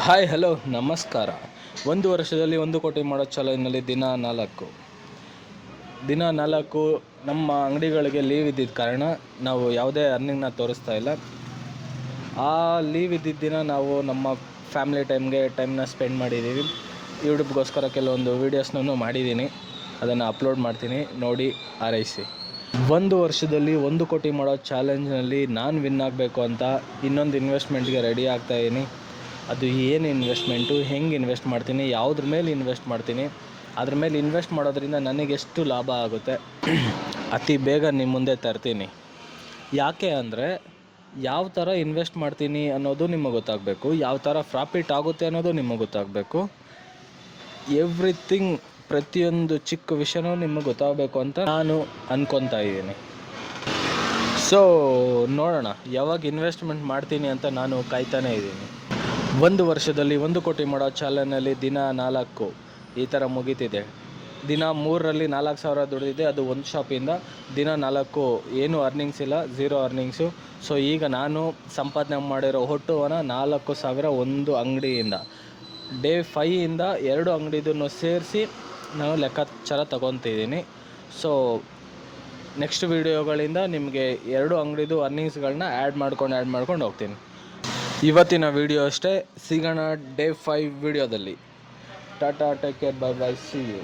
Hi hello ನಮಸ್ಕಾರ. ಒಂದು ವರ್ಷದಲ್ಲಿ 1 ಕೋಟಿ ಮಾಡೋ ಚಾಲೆಂಜ್ನಲ್ಲಿ ದಿನ 4 ನಮ್ಮ ಅಂಗಡಿಗಳಿಗೆ ಲೀವ್ ಇದ್ದಿದ್ದ ಕಾರಣ ನಾವು ಯಾವುದೇ ಅರ್ನಿಂಗ್ನ ತೋರಿಸ್ತಾ ಇಲ್ಲ. ಆ ಲೀವ್ ಇದ್ದಿದ್ದ ದಿನ ನಾವು ನಮ್ಮ ಫ್ಯಾಮಿಲಿ ಟೈಮ್ನ ಸ್ಪೆಂಡ್ ಮಾಡಿದ್ದೀವಿ. ಯೂಟ್ಯೂಬ್ಗೋಸ್ಕರ ಕೆಲವೊಂದು ವೀಡಿಯೋಸ್ನೂ ಮಾಡಿದ್ದೀನಿ, ಅದನ್ನು ಅಪ್ಲೋಡ್ ಮಾಡ್ತೀನಿ, ನೋಡಿ ಹಾರೈಸಿ. 1 ವರ್ಷದಲ್ಲಿ 1 ಕೋಟಿ ಮಾಡೋ ಚಾಲೆಂಜ್ನಲ್ಲಿ ನಾನು ವಿನ್ ಆಗಬೇಕು ಅಂತ ಇನ್ನೊಂದು ಇನ್ವೆಸ್ಟ್ಮೆಂಟ್ಗೆ ರೆಡಿ ಆಗ್ತಾಯಿದ್ದೀನಿ. ಅದು ಏನು ಇನ್ವೆಸ್ಟ್ಮೆಂಟು, ಹೆಂಗೆ ಇನ್ವೆಸ್ಟ್ ಮಾಡ್ತೀನಿ, ಯಾವುದ್ರ ಮೇಲೆ ಇನ್ವೆಸ್ಟ್ ಮಾಡ್ತೀನಿ, ಅದ್ರ ಮೇಲೆ ಇನ್ವೆಸ್ಟ್ ಮಾಡೋದ್ರಿಂದ ನನಗೆಷ್ಟು ಲಾಭ ಆಗುತ್ತೆ ಅತಿ ಬೇಗ ನಿಮ್ಮ ಮುಂದೆ ತರ್ತೀನಿ. ಯಾಕೆ ಅಂದರೆ ಯಾವ ಥರ ಇನ್ವೆಸ್ಟ್ ಮಾಡ್ತೀನಿ ಅನ್ನೋದು ನಿಮಗೆ ಗೊತ್ತಾಗಬೇಕು, ಯಾವ ಥರ ಪ್ರಾಫಿಟ್ ಆಗುತ್ತೆ ಅನ್ನೋದು ನಿಮಗೆ ಗೊತ್ತಾಗಬೇಕು. ಎವ್ರಿಥಿಂಗ್, ಪ್ರತಿಯೊಂದು ಚಿಕ್ಕ ವಿಷಯನೂ ನಿಮಗೆ ಗೊತ್ತಾಗಬೇಕು ಅಂತ ನಾನು ಅಂದ್ಕೊತಾ ಇದ್ದೀನಿ. ಸೊ ನೋಡೋಣ ಯಾವಾಗ ಇನ್ವೆಸ್ಟ್ಮೆಂಟ್ ಮಾಡ್ತೀನಿ ಅಂತ ನಾನು ಕಾಯ್ತಾನೇ ಇದ್ದೀನಿ. 1 ವರ್ಷದಲ್ಲಿ 1 ಕೋಟಿ ಮಾಡೋ ಚಾಲೆಂಜ್ನಲ್ಲಿ ದಿನ 4 ಈ ಥರ ಮುಗೀತಿದೆ. ದಿನ 3ರಲ್ಲಿ 4,000 ದುಡಿದಿದೆ, ಅದು ಒಂದು ಶಾಪಿಂದ. ದಿನ 4 ಏನೂ ಅರ್ನಿಂಗ್ಸ್ ಇಲ್ಲ, ಝೀರೋ ಅರ್ನಿಂಗ್ಸು. ಸೊ ಈಗ ನಾನು ಸಂಪಾದನೆ ಮಾಡಿರೋ ಒಟ್ಟು ಹಣ 4,000 ಒಂದು ಅಂಗಡಿಯಿಂದ. ಡೇ 5ಇಂದ 2 ಅಂಗಡಿದನ್ನು ಸೇರಿಸಿ ನಾನು ಲೆಕ್ಕಾಚಾರ ತಗೊತಿದ್ದೀನಿ. ಸೊ ನೆಕ್ಸ್ಟ್ ವೀಡಿಯೋಗಳಿಂದ ನಿಮಗೆ 2 ಅಂಗಡಿದು ಅರ್ನಿಂಗ್ಸ್ಗಳನ್ನ ಆ್ಯಡ್ ಮಾಡ್ಕೊಂಡು ಹೋಗ್ತೀನಿ. ಇವತ್ತಿನ ವೀಡಿಯೋ ಅಷ್ಟೇ, ಸಿಗೋಣ ಡೇ 5 ವೀಡಿಯೋದಲ್ಲಿ. Tata, take care, bye bye, see you.